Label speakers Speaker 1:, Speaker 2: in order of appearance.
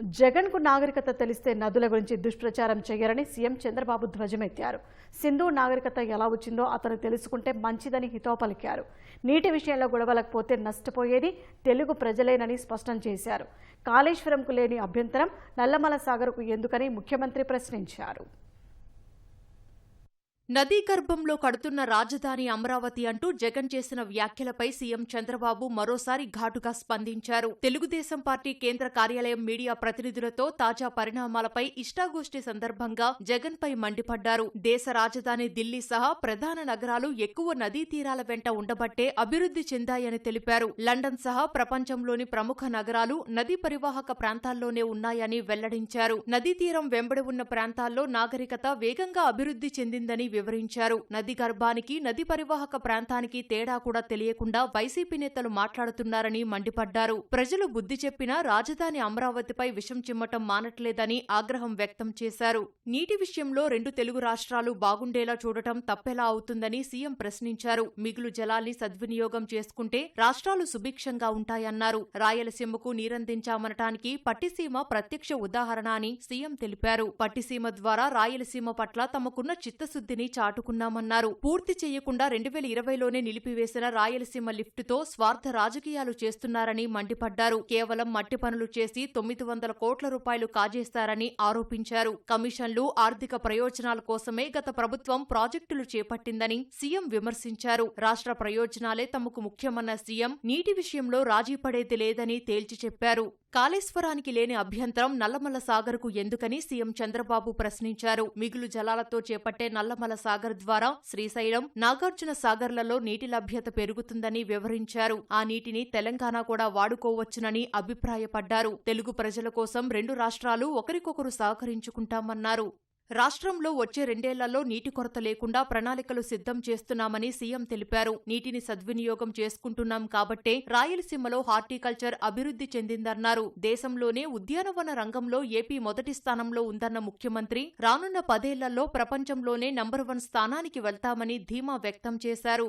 Speaker 1: జగన్కు నాగరికత తెలిస్తే నదుల గురించి దుష్ప్రచారం చేయరని సీఎం చంద్రబాబు ధ్వజమెత్తారు. సింధు నాగరికత ఎలా వచ్చిందో అతను తెలుసుకుంటే మంచిదని హితవు పలికారు. నీటి విషయంలో గొడవలకు పోతే నష్టపోయేది తెలుగు ప్రజలేనని స్పష్టం చేశారు. కాళేశ్వరంకు లేని అభ్యంతరం నల్లమల సాగర్కు ఎందుకని ముఖ్యమంత్రి ప్రశ్నించారు.
Speaker 2: నదీ గర్భంలో కడుతున్న రాజధాని అమరావతి అంటూ జగన్ చేసిన వ్యాఖ్యలపై సీఎం చంద్రబాబు మరోసారి ఘాటుగా స్పందించారు. తెలుగుదేశం పార్టీ కేంద్ర కార్యాలయం మీడియా ప్రతినిధులతో తాజా పరిణామాలపై ఇష్టాగోష్ఠి సందర్భంగా జగన్ పై మండిపడ్డారు. దేశ రాజధాని ఢిల్లీ సహా ప్రధాన నగరాలు ఎక్కువ నదీ తీరాల వెంట ఉండబట్టే అభివృద్ధి చెందాయని తెలిపారు. లండన్ సహా ప్రపంచంలోని ప్రముఖ నగరాలు నదీ పరివాహక ప్రాంతాల్లోనే ఉన్నాయని వెల్లడించారు. నదీ తీరం వెంబడి ఉన్న ప్రాంతాల్లో నాగరికత వేగంగా అభివృద్ధి చెందిందని వివరించారు. నది గర్భానికి నది పరివాహక ప్రాంతానికి తేడా కూడా తెలియకుండా వైసీపీ నేతలు మాట్లాడుతున్నారని మండిపడ్డారు. ప్రజలు బుద్ధి చెప్పినా రాజధాని అమరావతిపై విషం చిమ్మటం మానట్లేదని ఆగ్రహం వ్యక్తం చేశారు. నీటి విషయంలో రెండు తెలుగు రాష్ట్రాలు బాగుండేలా చూడటం తప్పెలా అవుతుందని సీఎం ప్రశ్నించారు. మిగులు జలాల్ని సద్వినియోగం చేసుకుంటే రాష్ట్రాలు సుభిక్షంగా ఉంటాయన్నారు. రాయలసీమకు నీరందించామనటానికి పట్టిసీమ ప్రత్యక్ష ఉదాహరణ అని సీఎం తెలిపారు. పట్టిసీమ ద్వారా రాయలసీమ పట్ల తమకున్న చిత్తశుద్ధిని చాటుకున్నామన్నారు. పూర్తి చేయకుండా 2020లోనే నిలిపివేసిన రాయలసీమ లిఫ్టుతో స్వార్థ రాజకీయాలు చేస్తున్నారని మండిపడ్డారు. కేవలం మట్టి పనులు చేసి 900 కోట్ల రూపాయలు కాజేస్తారని ఆరోపించారు. కమిషన్లు, ఆర్థిక ప్రయోజనాల కోసమే గత ప్రభుత్వం ప్రాజెక్టులు చేపట్టిందని సీఎం విమర్శించారు. రాష్ట్ర ప్రయోజనాలే తమకు ముఖ్యమన్న సీఎం నీటి విషయంలో రాజీ పడేది లేదని తేల్చి చెప్పారు. కాళేశ్వరానికి లేని అభ్యంతరం నల్లమల సాగర్కు ఎందుకని సీఎం చంద్రబాబు ప్రశ్నించారు. మిగులు జలాలతో చేపట్టే నల్లమల సాగర్ ద్వారా శ్రీశైలం, నాగార్జున సాగర్లలో నీటి లభ్యత పెరుగుతుందని వివరించారు. ఆ నీటిని తెలంగాణ కూడా వాడుకోవచ్చునని అభిప్రాయపడ్డారు. తెలుగు ప్రజల కోసం రెండు రాష్ట్రాలు ఒకరికొకరు సహకరించుకుంటామన్నారు. రాష్ట్రంలో వచ్చే 2 ఏళ్లలో నీటి కొరత లేకుండా ప్రణాళికలు సిద్ధం చేస్తున్నామని సీఎం తెలిపారు. నీటిని సద్వినియోగం చేసుకుంటున్నాం కాబట్టే రాయలసీమలో హార్టికల్చర్ అభివృద్ధి చెందిందన్నారు. దేశంలోనే ఉద్యానవన రంగంలో ఏపీ మొదటి స్థానంలో ఉందన్న ముఖ్యమంత్రి రానున్న 10 ఏళ్లలో ప్రపంచంలోనే నంబర్ 1 స్థానానికి వెళ్తామని ధీమా వ్యక్తం చేశారు.